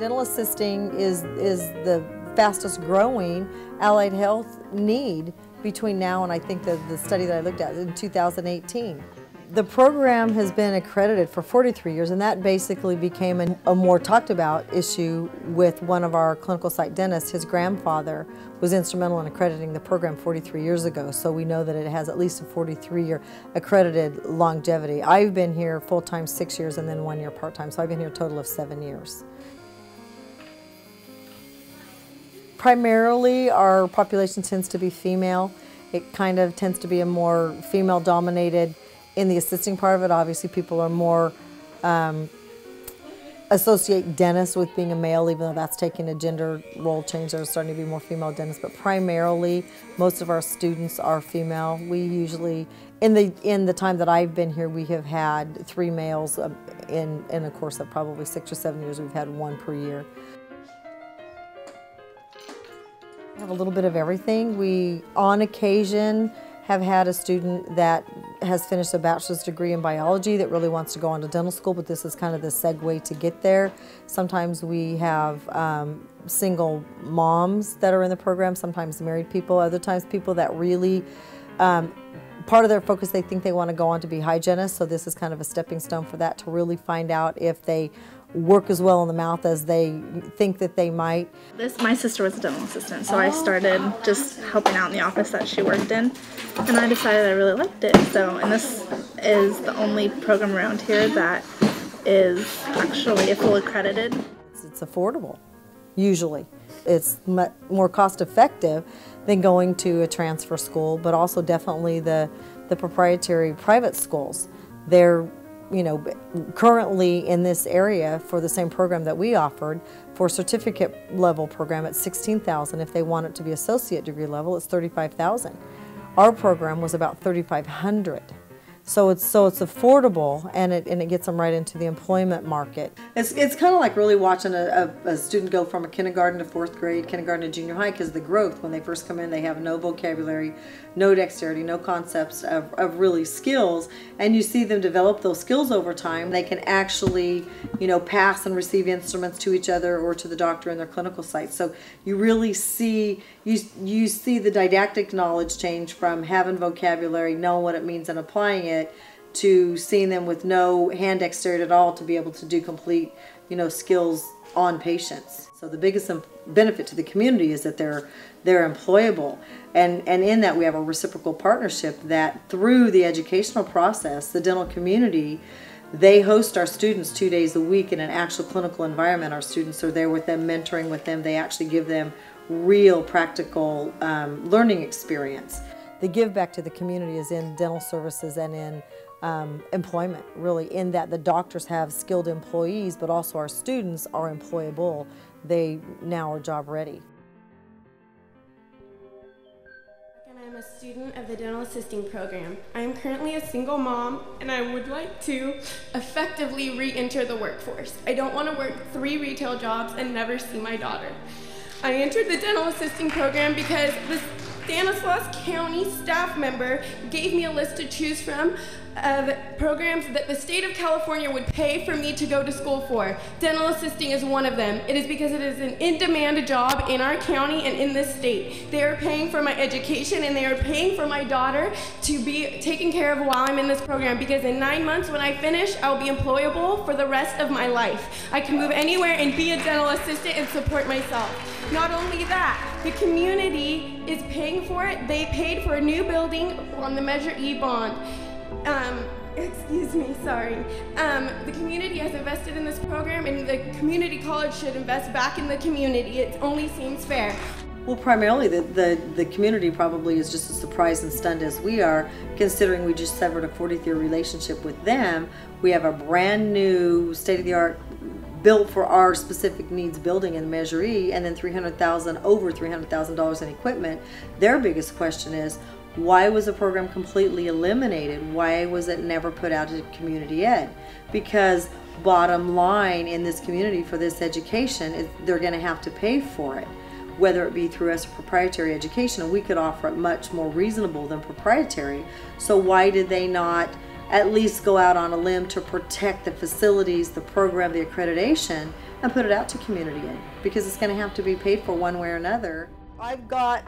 Dental assisting is the fastest growing allied health need between now and I think the study that I looked at in 2018. The program has been accredited for 43 years, and that basically became a more talked about issue with one of our clinical site dentists. His grandfather was instrumental in accrediting the program 43 years ago, so we know that it has at least a 43-year accredited longevity. I've been here full-time 6 years and then 1 year part-time, so I've been here a total of 7 years. Primarily, our population tends to be female. It kind of tends to be a more female-dominated. In the assisting part of it, obviously people are more associate dentists with being a male, even though that's taking a gender role change. There's starting to be more female dentists, but primarily most of our students are female. We usually, in the time that I've been here, we have had 3 males. In a course of probably 6 or 7 years, we've had 1 per year. We have a little bit of everything. We, on occasion, have had a student that has finished a bachelor's degree in biology that really wants to go on to dental school, but this is kind of the segue to get there. Sometimes we have single moms that are in the program, sometimes married people, other times people that really, part of their focus, they think they want to go on to be hygienists, so this is kind of a stepping stone for that, to really find out if they work as well in the mouth as they think that they might. My sister was a dental assistant, so I started just helping out in the office that she worked in, and I decided I really liked it. And this is the only program around here that is actually full accredited. It's affordable, usually. It's more cost effective than going to a transfer school, but also definitely the proprietary private schools. They're currently in this area for the same program that we offered, for a certificate level program at $16,000. If they want it to be associate degree level, it's $35,000. Our program was about $3,500. So it's affordable, and it gets them right into the employment market. It's kind of like really watching a student go from a kindergarten to 4th grade, kindergarten to junior high, because the growth, when they first come in, they have no vocabulary, no dexterity, no concepts of really skills, and you see them develop those skills over time. They can actually, pass and receive instruments to each other or to the doctor in their clinical site. So you really see, you see the didactic knowledge change from having vocabulary, knowing what it means and applying it, to seeing them with no hand dexterity at all to be able to do complete, skills on patients. So the biggest benefit to the community is that they're employable, and in that we have a reciprocal partnership that through the educational process, the dental community, they host our students 2 days a week in an actual clinical environment. Our students are there with them, mentoring with them. They actually give them real practical learning experience. The give back to the community is in dental services and in employment, really, in that the doctors have skilled employees, but also our students are employable. They now are job ready. I'm a student of the dental assisting program. I am currently a single mom, and I would like to effectively re-enter the workforce. I don't want to work 3 retail jobs and never see my daughter. I entered the dental assisting program because the Stanislaus County staff member gave me a list to choose from of programs that the state of California would pay for me to go to school for. Dental assisting is one of them. It is because it is an in-demand job in our county and in this state. They are paying for my education, and they are paying for my daughter to be taken care of while I'm in this program, because in 9 months when I finish, I'll be employable for the rest of my life. I can move anywhere and be a dental assistant and support myself. Not only that, the community is paying for it. They paid for a new building on the Measure E bond. Excuse me, sorry. The community has invested in this program, and the community college should invest back in the community. It only seems fair. Well, primarily the community probably is just as surprised and stunned as we are, considering we just severed a 40-year relationship with them. We have a brand new state-of-the-art built for our specific needs building in Measure E, and then over $300,000 in equipment. Their biggest question is, why was the program completely eliminated? Why was it never put out to community ed? Because bottom line in this community for this education is they're going to have to pay for it, whether it be through us or proprietary education, and we could offer it much more reasonable than proprietary. So why did they not at least go out on a limb to protect the facilities, the program, the accreditation, and put it out to community aid, because it's going to have to be paid for one way or another. I've got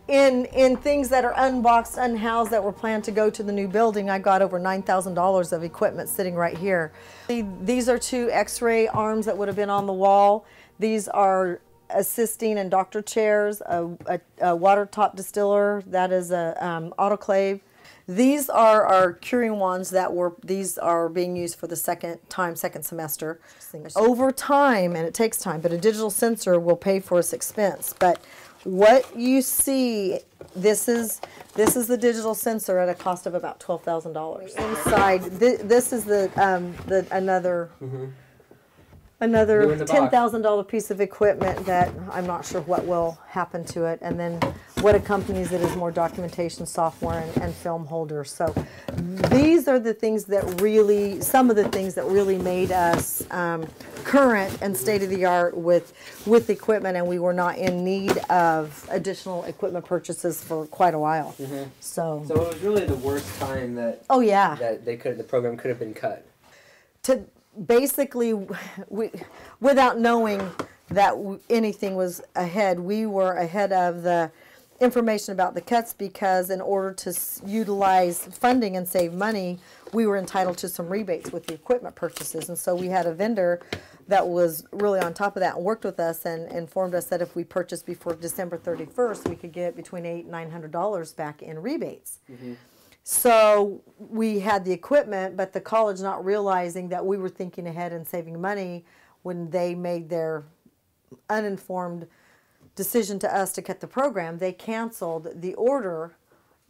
in things that are unboxed, unhoused, that were planned to go to the new building, I got over $9,000 of equipment sitting right here. These are 2 x-ray arms that would have been on the wall. These are assisting and doctor chairs, a water top distiller, that is a autoclave. These are our curing wands these are being used for the second semester. Over time, and it takes time, but a digital sensor will pay for its expense. But what you see, this is the digital sensor at a cost of about $12,000. Inside, this is another $10,000 piece of equipment that I'm not sure what will happen to it, and then what accompanies it is more documentation software and film holders. So these are the things that really, some of the things that really made us current and state-of-the-art with equipment, and we were not in need of additional equipment purchases for quite a while. So it was really the worst time that that the program could have been cut. Basically, without knowing that anything was ahead, we were ahead of the information about the cuts, because in order to utilize funding and save money, we were entitled to some rebates with the equipment purchases. And so we had a vendor that was really on top of that and worked with us and informed us that if we purchased before December 31st, we could get between $800 and $900 back in rebates. So we had the equipment, but the college, not realizing that we were thinking ahead and saving money, when they made their uninformed decision to us to cut the program, they canceled the order,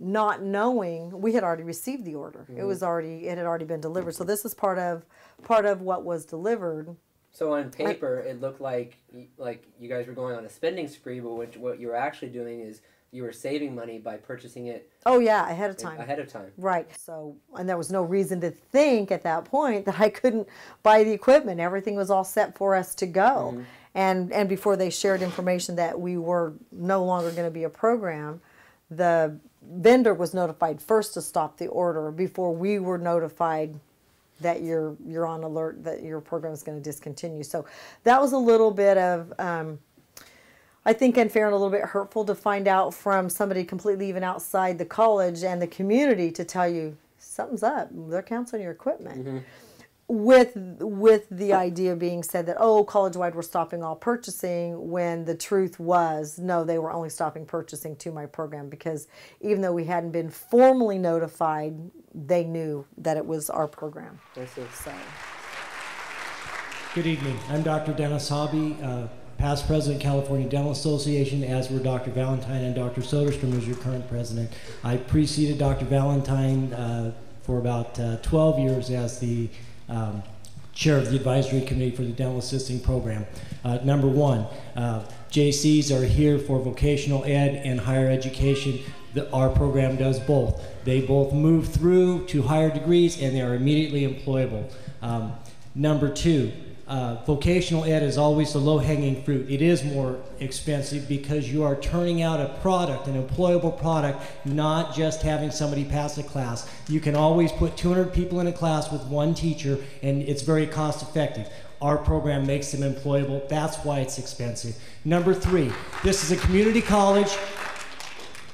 not knowing we had already received the order. It had already been delivered. So this is part of what was delivered. So on paper, it looked like you guys were going on a spending spree, but what you were actually doing is you were saving money by purchasing it. Oh yeah, ahead of time. Ahead of time. Right. So, and there was no reason to think at that point that I couldn't buy the equipment. Everything was all set for us to go. And before they shared information that we were no longer going to be a program, the vendor was notified first to stop the order before we were notified that you're on alert that your program is going to discontinue. So that was a little bit of I think unfair and a little bit hurtful to find out from somebody completely even outside the college and the community to tell you something's up. They're canceling your equipment. With the idea being said that, oh, college-wide we're stopping all purchasing, when the truth was, no, they were only stopping purchasing to my program, because even though we hadn't been formally notified, they knew that it was our program. So. Good evening. I'm Dr. Dennis Hobby, past president, California Dental Association, as were Dr. Valentine and Dr. Soderstrom as your current president. I preceded Dr. Valentine for about 12 years as the chair of the advisory committee for the dental assisting program. Number one, JCs are here for vocational ed and higher education. Our program does both. They both move through to higher degrees and they are immediately employable. Number two, vocational ed is always the low-hanging fruit. It is more expensive because you are turning out a product, an employable product, not just having somebody pass a class. You can always put 200 people in a class with one teacher, and it's very cost-effective. Our program makes them employable. That's why it's expensive. Number three, this is a community college.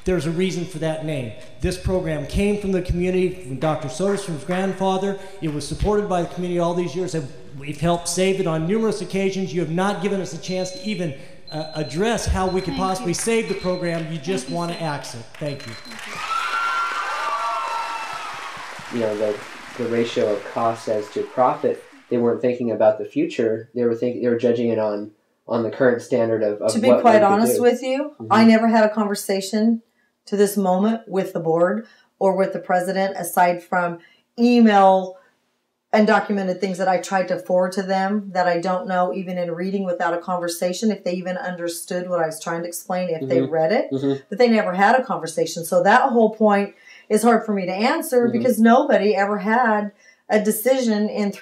There's a reason for that name. This program came from the community, from Dr. Soderstrom's grandfather. It was supported by the community all these years, and we've helped save it on numerous occasions. You have not given us a chance to even address how we could possibly save the program. You just want to axe it. Thank you. You know, the ratio of cost as to profit, they weren't thinking about the future. They were judging it on the current standard of to be quite honest with you, I never had a conversation to this moment with the board or with the president, aside from email and documented things that I tried to forward to them that I don't know, even in reading without a conversation, if they even understood what I was trying to explain, if they read it. But they never had a conversation. So that whole point is hard for me to answer because nobody ever had a decision in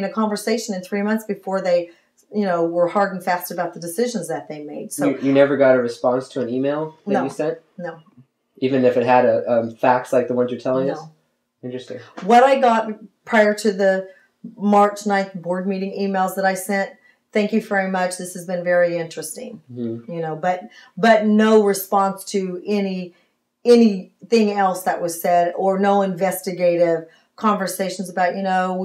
a conversation in 3 months before they, were hard and fast about the decisions that they made. So you never got a response to an email that you sent? No. Even if it had a fax like the ones you're telling us? Interesting. What I got prior to the March 9th board meeting emails that I sent, thank you very much. This has been very interesting. You know, but no response to anything else that was said, or no investigative conversations about, you know,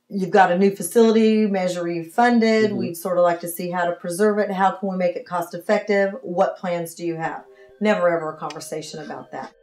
you've got a new facility, Measure funded. We'd sort of like to see how to preserve it. How can we make it cost effective? What plans do you have? Never ever a conversation about that.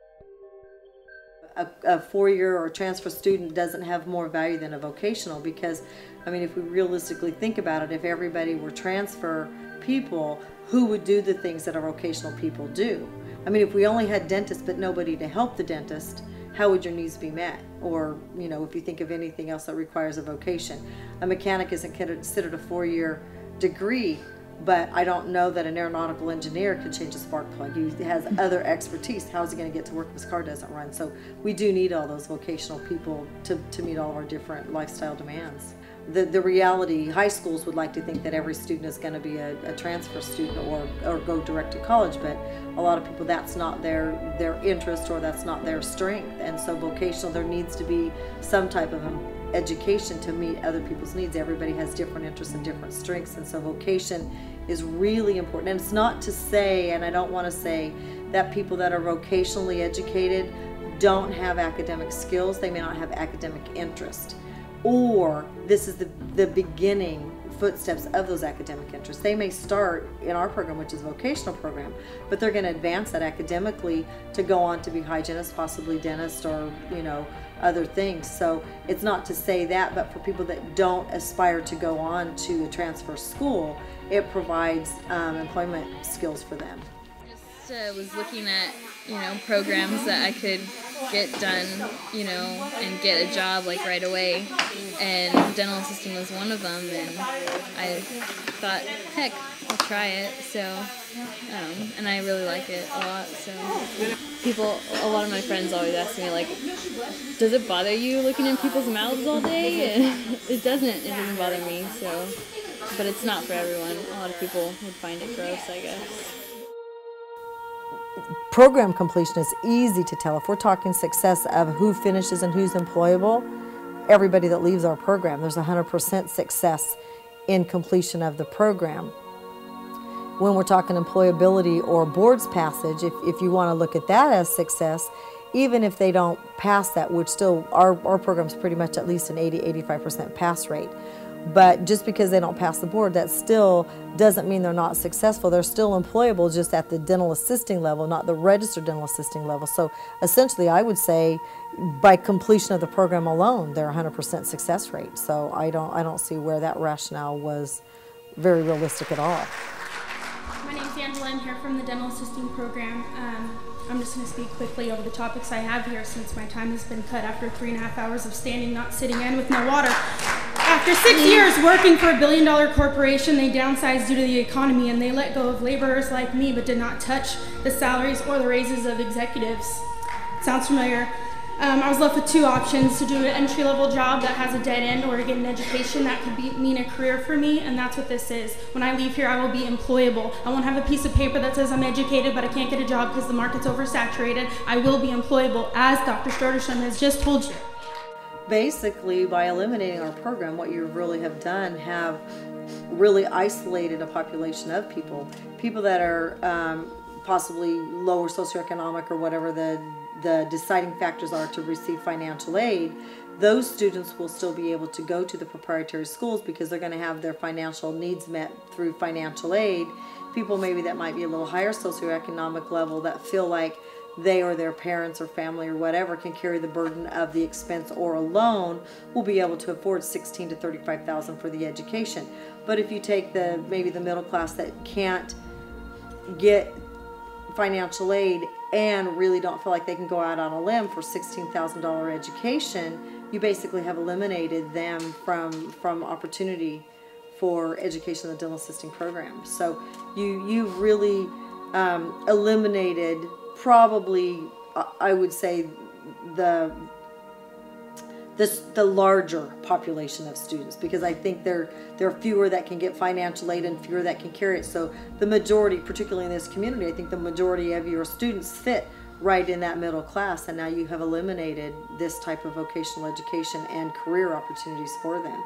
A four-year or transfer student doesn't have more value than a vocational, because, I mean, if we realistically think about it, if everybody were transfer people, who would do the things that our vocational people do? I mean, if we only had dentists but nobody to help the dentist, how would your needs be met? Or, you know, if you think of anything else that requires a vocation. A mechanic isn't considered a four-year degree, but I don't know that an aeronautical engineer could change a spark plug. He has other expertise. How is he going to get to work if his car doesn't run? So we do need all those vocational people to meet all of our different lifestyle demands. The reality, high schools would like to think that every student is going to be a transfer student or go direct to college, but a lot of people, that's not their interest, or that's not their strength. And so vocational, there needs to be some type of education to meet other people's needs. Everybody has different interests and different strengths, and so vocation is really important. And it's not to say, and I don't want to say, that people that are vocationally educated don't have academic skills. They may not have academic interest, or this is the beginning footsteps of those academic interests. They may start in our program, which is a vocational program, but they're going to advance that academically to go on to be hygienists, possibly dentists, or, you know, other things. So it's not to say that, but for people that don't aspire to go on to a transfer school, it provides employment skills for them. Just was looking at, you know, programs that I could get done, you know, and get a job like right away, and dental assisting was one of them, and I thought, heck, I'll try it. So and I really like it a lot. So a lot of my friends always ask me, like, does it bother you looking in people's mouths all day? And it doesn't bother me. So, but it's not for everyone. A lot of people would find it gross, I guess. Program completion is easy to tell. If we're talking success of who finishes and who's employable, everybody that leaves our program, there's 100% success in completion of the program. When we're talking employability or boards passage, if you want to look at that as success, even if they don't pass that, which still, our program's pretty much at least an 80-85% pass rate. But just because they don't pass the board, that still doesn't mean they're not successful. They're still employable, just at the dental assisting level, not the registered dental assisting level. So essentially, I would say by completion of the program alone, they're 100% success rate. So I don't see where that rationale was very realistic at all. My name's Angela. I'm here from the dental assisting program. I'm just going to speak quickly over the topics I have here, since my time has been cut after 3.5 hours of standing, not sitting, and with no water. After 6 years working for a billion-dollar corporation, they downsized due to the economy, and they let go of laborers like me, but did not touch the salaries or the raises of executives. Sounds familiar? I was left with two options: to do an entry-level job that has a dead end, or to get an education that could mean a career for me, and that's what this is. When I leave here, I will be employable. I won't have a piece of paper that says I'm educated, but I can't get a job because the market's oversaturated. I will be employable, as Dr. Stoderstrom has just told you. Basically, by eliminating our program, what you really have done have really isolated a population of people that are possibly lower socioeconomic, or whatever the deciding factors are to receive financial aid. Those students will still be able to go to the proprietary schools because they're going to have their financial needs met through financial aid. People maybe that might be a little higher socioeconomic level that feel like they or their parents or family or whatever can carry the burden of the expense or a loan, will be able to afford $16,000 to $35,000 for the education. But if you take maybe the middle class that can't get financial aid and really don't feel like they can go out on a limb for $16,000 education, you basically have eliminated them from opportunity for education in the dental assisting program. So you've really eliminated, probably, I would say, the larger population of students, because I think there are fewer that can get financial aid and fewer that can carry it. So the majority, particularly in this community, I think the majority of your students fit right in that middle class, and now you have eliminated this type of vocational education and career opportunities for them.